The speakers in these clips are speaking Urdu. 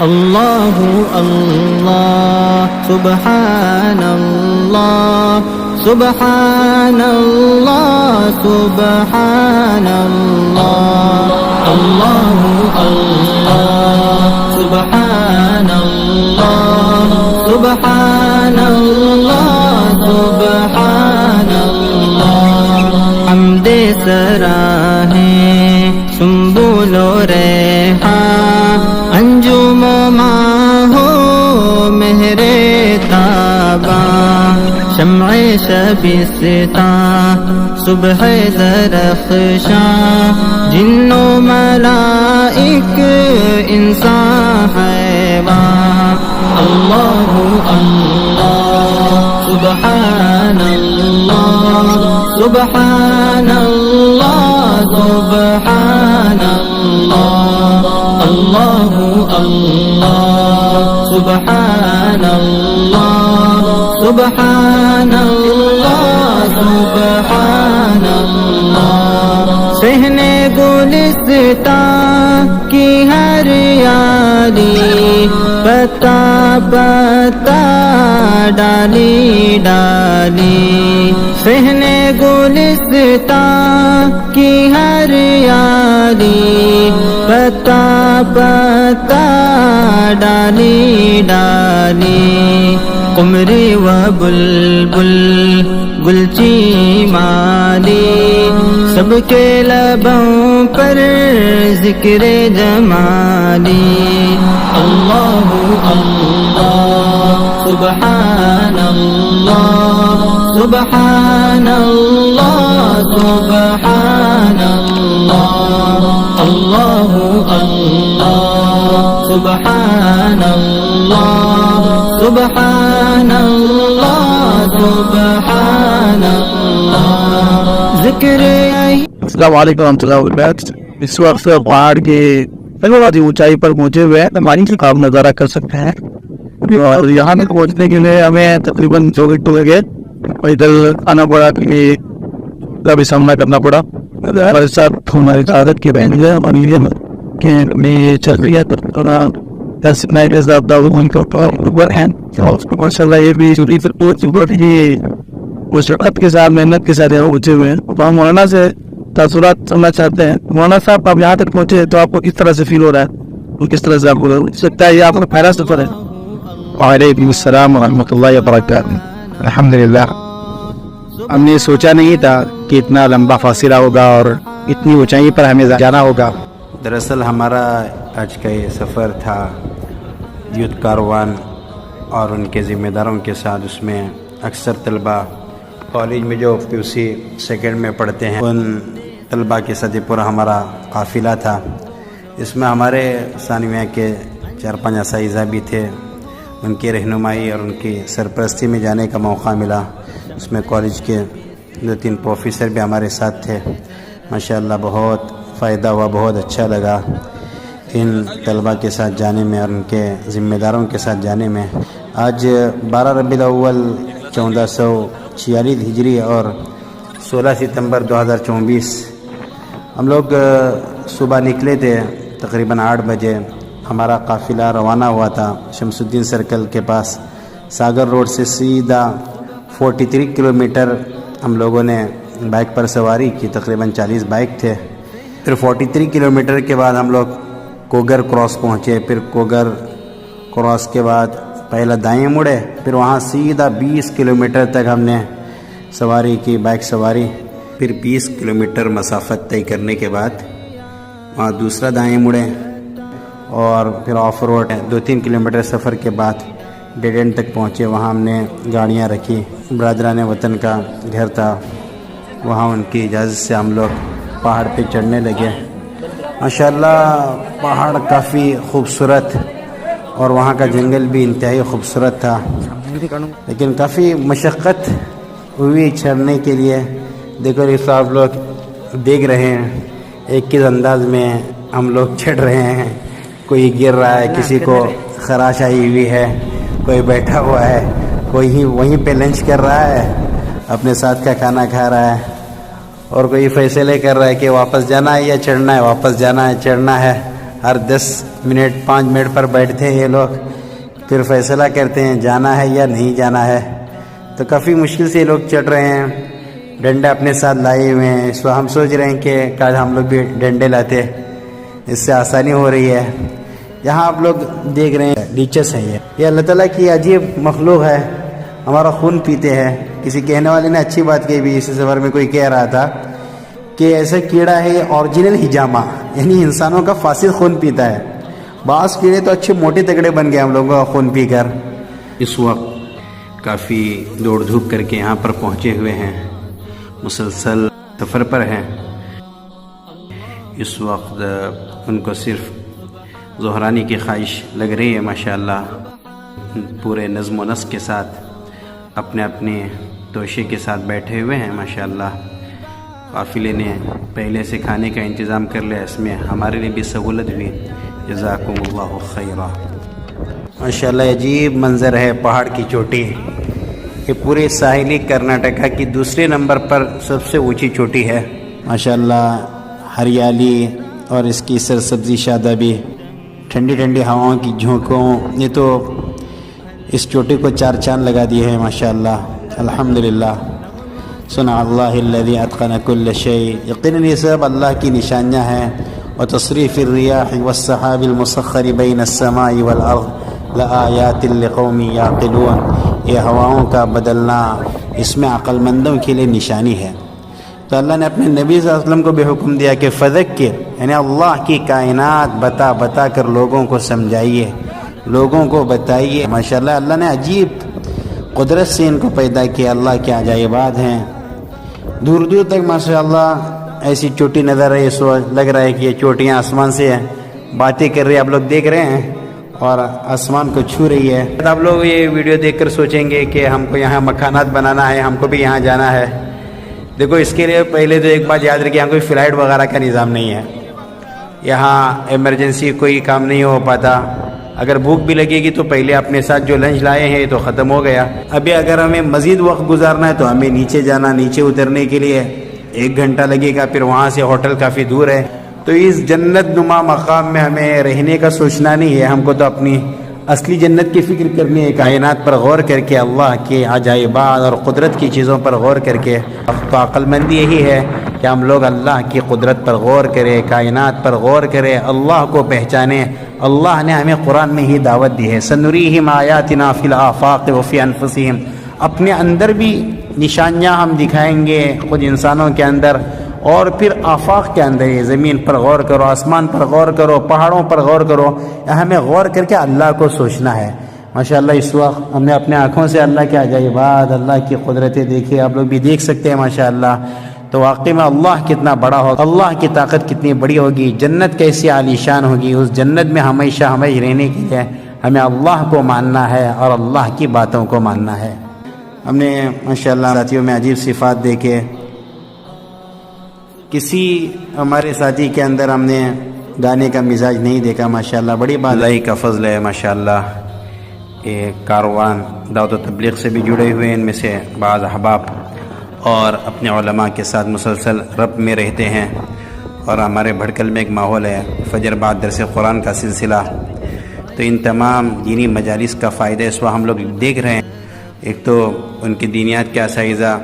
اللہ اللہ سبحان اللہ سبحان اللہ سبحان اللہ اللہ اللہ سبحان اللہ سبحان اللہ سبحان اللہ حمد سراہیں سنبل و ریحان انجم و ماہو مہر تاباں شمع شبستاں صبح درخشاں جن و ملائک انسان حیوان اللہ اللہ سبحان اللہ سبحان اللہ سبحان اللہ اللہ اللہ سبحان اللہ سبحان اللہ سبحان اللہ صحن گلستان کی ہریالی پتا پتا ڈالی ڈالی صحن گلستان کی ہریالی پتا پتا ڈالی ڈالی قمری و بلبل گلچی مالی سب کے لبوں پر ذکر جمالی اللہ اللہ سبحان اللہ سبحان اللہ سبحان اللہ اللہ اللہ سبحان اللہ سبحان اللہ سبحان اللہ ذکر السلام علیکم ورحمۃ اللہ وبرکاتہ. اس وقت پہاڑ کے بڑی اونچائی پر پہنچے ہوئے ہیں، پانی کا آپ نظارہ کر سکتے ہیں. اور یہاں تک پہنچنے کے لیے ہمیں تقریباً 2 گھنٹے لگے اور ادھر آنا پڑا کہ کا بھی سامنا کرنا پڑا. ہمارے ساتھ ہماری عادت کے بہن ہے ہماری کہ میں چل رہی ہے تھوڑا 10 نائٹ ماشاء اللہ. یہ بھی اس وقت کے ساتھ محنت کے ساتھ پہنچے ہوئے ہیں. تو ہم مولانا سے تاثرات سننا چاہتے ہیں. مولانا صاحب آپ یہاں تک پہنچے تو آپ کو کس طرح سے فیل ہو رہا ہے اور کس طرح سے آپ کو لگتا ہے یہ آپ کا پہلا سفر ہے؟ وعلیکم السلام ورحمۃ اللہ وبرکاتہ. الحمدللہ ہم نے سوچا نہیں تھا کہ اتنا لمبا فاصلہ ہوگا اور اتنی اونچائی پر ہمیں جانا ہوگا. دراصل ہمارا آج کا یہ سفر تھا یوتھ کاروان اور ان کے ذمہ داروں کے ساتھ. اس میں اکثر طلبہ کالج میں جو پی یو سی سیکنڈ میں پڑھتے ہیں ان طلبہ کے ساتھ پورا ہمارا قافلہ تھا. اس میں ہمارے ثانویہ کے 4-5 اساتذہ بھی تھے. ان کی رہنمائی اور ان کی سرپرستی میں جانے کا موقع ملا. اس میں کالج کے 2-3 پروفیسر بھی ہمارے ساتھ تھے. ماشاءاللہ بہت فائدہ ہوا، بہت اچھا لگا ان طلبہ کے ساتھ جانے میں اور ان کے ذمہ داروں کے ساتھ جانے میں. آج 12 ربیع الاول 1446 ہجری اور 16 ستمبر 2024 ہم لوگ صبح نکلے تھے. تقریباً 8 بجے ہمارا قافلہ روانہ ہوا تھا شمس الدین سرکل کے پاس. ساگر روڈ سے سیدھا 43 کلومیٹر ہم لوگوں نے بائک پر سواری کی. تقریباً 40 بائک تھے. پھر 43 کلومیٹر کے بعد ہم لوگ کوگر کراس پہنچے. پھر کوگر کراس کے بعد پہلا دائیں مڑے. پھر وہاں سیدھا 20 کلومیٹر تک ہم نے سواری کی، بائک سواری. پھر 20 کلومیٹر مسافت طے کرنے کے بعد وہاں دوسرا دائیں مڑے اور پھر آف روڈ 2-3 کلومیٹر سفر کے بعد ڈیڈ اینڈ تک پہنچے. وہاں ہم نے گاڑیاں رکھی. برادران وطن کا گھر تھا وہاں. ان کی اجازت سے ہم لوگ پہاڑ پہ چڑھنے لگے. ماشاءاللہ پہاڑ کافی خوبصورت اور وہاں کا جنگل بھی انتہائی خوبصورت تھا، لیکن کافی مشقت ہوئی چڑھنے کے لیے. دیکھو یہ صاحب لوگ دیکھ رہے ہیں ایک کس انداز میں ہم لوگ چڑھ رہے ہیں. کوئی گر رہا ہے، کسی کو خراش آئی ہوئی ہے، کوئی بیٹھا ہوا ہے، کوئی وہیں پہ لنچ کر رہا ہے، اپنے ساتھ کا کھانا کھا رہا ہے، اور کوئی فیصلے کر رہا ہے کہ واپس جانا ہے یا چڑھنا ہے، واپس جانا ہے چڑھنا ہے. ہر 10 منٹ 5 منٹ پر بیٹھتے ہیں یہ لوگ، پھر فیصلہ کرتے ہیں جانا ہے یا نہیں جانا ہے. تو کافی مشکل سے یہ لوگ چڑھ رہے ہیں، ڈنڈا اپنے ساتھ لائے ہوئے ہیں. اس وقت ہم سوچ رہے ہیں کہ کاش ہم لوگ بھی ڈنڈے لاتے، اس سے آسانی ہو رہی ہے. یہاں آپ لوگ دیکھ رہے ہیں لیچس ہیں، یہ اللہ تعالیٰ کی عجیب مخلوق ہے، ہمارا خون پیتے ہیں. کسی کہنے والے نے اچھی بات کہی بھی، اسی سفر میں کوئی کہہ رہا تھا کہ ایسا کیڑا ہے یہ اوریجنل ہجامہ، یعنی انسانوں کا فاسد خون پیتا ہے. بعض کیڑے تو اچھے موٹے تگڑے بن گئے ہم لوگوں کا خون پی کر. اس وقت کافی دوڑ دھوپ کر کے یہاں پر پہنچے ہوئے ہیں، مسلسل سفر پر ہیں. اس وقت ان کو صرف ظہرانی کی خواہش لگ رہی ہے. ماشاءاللہ پورے نظم و نسق کے ساتھ اپنے اپنے توشے کے ساتھ بیٹھے ہوئے ہیں. ماشاءاللہ قافلے نے پہلے سے کھانے کا انتظام کر لیا، اس میں ہمارے لیے بھی سہولت ہوئی. جزاکم اللہ خیرہ. ماشاءاللہ عجیب منظر ہے پہاڑ کی چوٹی. یہ پورے ساحلی کرناٹکا کی دوسرے نمبر پر سب سے اونچی چوٹی ہے. ماشاءاللہ ہریالی اور اس کی سرسبزی شادابی، ٹھنڈی ٹھنڈی ہواؤں کی جھونکوں، یہ تو اس چوٹی کو 4 چاند لگا دیے ہیں. ماشاءاللہ الحمدللہ. صنع اللہ الذی اتقن کل شیء. یقیناً یہ سب اللہ کی نشانیاں ہیں. وتصریف الریاح والسحاب المسخر بین السماء والارض لآیات لقوم یعقلون. یہ ہواؤں کا بدلنا اس میں عقل مندوں کے لیے نشانی ہے. تو اللہ نے اپنے نبی صلی اللہ علیہ وسلم کو بھی حکم دیا کہ فذکر، یعنی اللہ کی کائنات بتا بتا کر لوگوں کو سمجھائیے، لوگوں کو بتائیے. ماشاءاللہ اللہ نے عجیب قدرت سے ان کو پیدا کیا. اللہ کے عجائبات ہیں. دور دور تک ماشاءاللہ ایسی چوٹی نظر ہے. اس وقت لگ رہا ہے کہ یہ چوٹیاں آسمان سے باتیں کر رہی ہیں. آپ لوگ دیکھ رہے ہیں اور آسمان کو چھو رہی ہے. آپ لوگ یہ ویڈیو دیکھ کر سوچیں گے کہ ہم کو یہاں مکانات بنانا ہے، ہم کو بھی یہاں جانا ہے. دیکھو اس کے لیے پہلے تو ایک بات یاد رکھیں، یہاں کوئی فلائٹ وغیرہ کا نظام نہیں ہے. یہاں ایمرجنسی کوئی کام نہیں ہو پاتا. اگر بھوک بھی لگے گی تو پہلے اپنے ساتھ جو لنچ لائے ہیں تو ختم ہو گیا. ابھی اگر ہمیں مزید وقت گزارنا ہے تو ہمیں نیچے جانا، نیچے اترنے کے لیے 1 گھنٹہ لگے گا. پھر وہاں سے ہوٹل کافی دور ہے. تو اس جنت نما مقام میں ہمیں رہنے کا سوچنا نہیں ہے، ہم کو تو اپنی اصلی جنت کی فکر کرنی ہے. کائنات پر غور کر کے، اللہ کے عجائبات اور قدرت کی چیزوں پر غور کر کے. تو عقل مندی یہی ہے کہ ہم لوگ اللہ کی قدرت پر غور کریں، کائنات پر غور کریں، اللہ کو پہچانیں. اللہ نے ہمیں قرآن میں ہی دعوت دی ہے. سنریہم آیاتنا فی الآفاق وفی انفسہم. اپنے اندر بھی نشانیاں ہم دکھائیں گے، خود انسانوں کے اندر اور پھر آفاق کے اندر. یہ زمین پر غور کرو، آسمان پر غور کرو، پہاڑوں پر غور کرو. ہمیں غور کر کے اللہ کو سوچنا ہے. ماشاءاللہ اس وقت ہم نے اپنے آنکھوں سے اللہ کے عجائبات، اللہ کی قدرتیں دیکھی. آپ لوگ بھی دیکھ سکتے ہیں ماشاءاللہ. تو واقعی میں اللہ کتنا بڑا ہوگا، اللہ کی طاقت کتنی بڑی ہوگی، جنت کیسی عالیشان ہوگی. اس جنت میں ہمیشہ رہنے کے لیے ہمیں اللہ کو ماننا ہے اور اللہ کی باتوں کو ماننا ہے. ہم نے ماشاءاللہ ساتھیوں میں عجیب صفات دیکھے. کسی ہمارے ساتھی کے اندر ہم نے گانے کا مزاج نہیں دیکھا. ماشاءاللہ بڑی بات، اللہ کا فضل ہے. ماشاءاللہ یہ کاروان دعوت و تبلیغ سے بھی جڑے ہوئے ہیں. ان میں سے بعض احباب اور اپنے علماء کے ساتھ مسلسل ربط میں رہتے ہیں. اور ہمارے بھڑکل میں ایک ماحول ہے، فجر بعد درس قرآن کا سلسلہ. تو ان تمام دینی مجالس کا فائدہ اس وقت ہم لوگ دیکھ رہے ہیں. ایک تو ان کی دینیات کے اساتذہ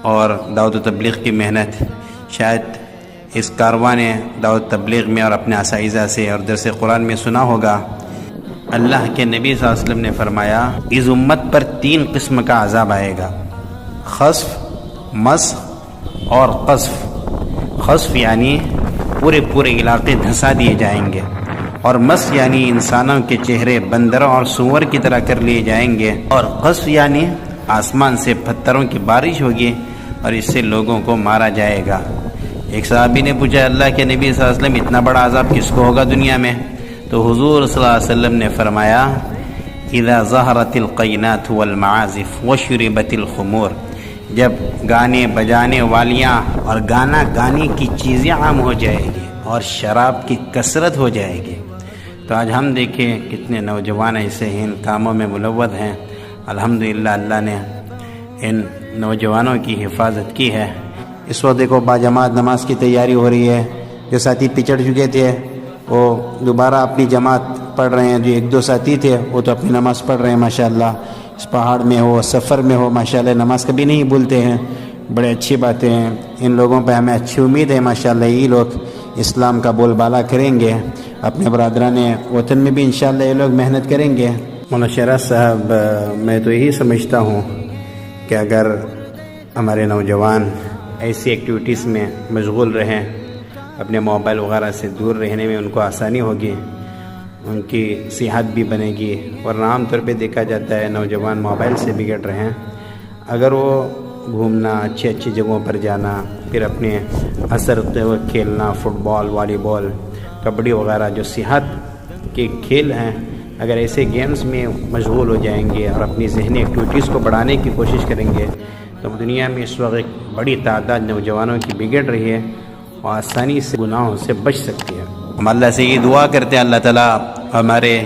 اور دعوت و تبلیغ کی محنت. شاید اس کاروان دعوت تبلیغ میں اور اپنے اساتذہ سے اور درس قرآن میں سنا ہوگا، اللہ کے نبی صلی اللہ علیہ وسلم نے فرمایا اس امت پر 3 قسم کا عذاب آئے گا: خسف، مسخ اور قذف. خسف یعنی پورے علاقے دھنسا دیے جائیں گے، اور مسخ یعنی انسانوں کے چہرے بندروں اور سور کی طرح کر لیے جائیں گے، اور قذف یعنی آسمان سے پتھروں کی بارش ہوگی اور اس سے لوگوں کو مارا جائے گا. ایک صحابی نے پوچھا اللہ کے نبی صلی اللہ علیہ وسلم اتنا بڑا عذاب کس کو ہوگا دنیا میں؟ تو حضور صلی اللہ علیہ وسلم نے فرمایا اذا ظہرت القینات والمعازف وشربت الخمور. جب گانے بجانے والیاں اور گانا گانے کی چیزیں عام ہو جائے گی اور شراب کی کثرت ہو جائے گی. تو آج ہم دیکھیں کتنے نوجوان ایسے ان کاموں میں ملوث ہیں. الحمدللہ اللہ نے ان نوجوانوں کی حفاظت کی ہے. اس وقت دیکھو باجماعت نماز کی تیاری ہو رہی ہے. جو ساتھی پچڑ چکے تھے وہ دوبارہ اپنی جماعت پڑھ رہے ہیں. جو ایک دو ساتھی تھے وہ تو اپنی نماز پڑھ رہے ہیں ماشاءاللہ. اس پہاڑ میں ہو, سفر میں ہو, ماشاءاللہ نماز کبھی نہیں بھولتے ہیں. بڑے اچھی باتیں ہیں. ان لوگوں پہ ہمیں اچھی امید ہے ماشاءاللہ. یہ لوگ اسلام کا بول بالا کریں گے. اپنے برادران وطن میں بھی انشاءاللہ یہ لوگ محنت کریں گے. مولانا شہراز صاحب, میں تو یہی سمجھتا ہوں کہ اگر ہمارے نوجوان ایسی ایکٹیویٹیز میں مشغول رہیں, اپنے موبائل وغیرہ سے دور رہنے میں ان کو آسانی ہوگی, ان کی صحت بھی بنے گی. ورنہ عام طور پہ دیکھا جاتا ہے نوجوان موبائل سے بگڑ رہے ہیں. اگر وہ گھومنا, اچھی اچھی جگہوں پر جانا, پھر اپنے اثر کھیلنا, فٹ بال, والی بال, کبڈی وغیرہ جو صحت کے کھیل ہیں, اگر ایسے گیمز میں مشغول ہو جائیں گے اور اپنی ذہنی ایکٹیویٹیز کو بڑھانے کی کوشش کریں گے تو دنیا میں اس وقت ایک بڑی تعداد نوجوانوں کی بگڑ رہی ہے اور آسانی سے گناہوں سے بچ سکتی ہے. ہم اللہ سے یہ دعا کرتے ہیں اللہ تعالیٰ ہمارے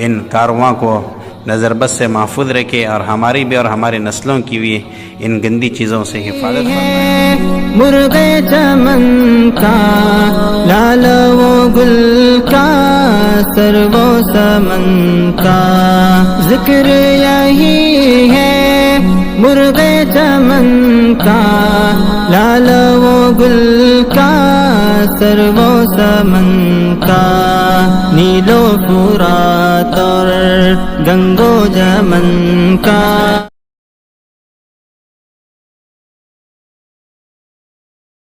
ان کارواں کو نظر بد سے محفوظ رکھے اور ہماری بھی اور ہمارے نسلوں کی بھی ان گندی چیزوں سے حفاظت فرمائے. مرغے چمن کا, لال و گل کا, سر و سمن کا, ذکر یہی ہے. مرغے چمن کا, لال و گل کا, سر و سمن کا, نیل و فرات اور گنگ و جمن کا.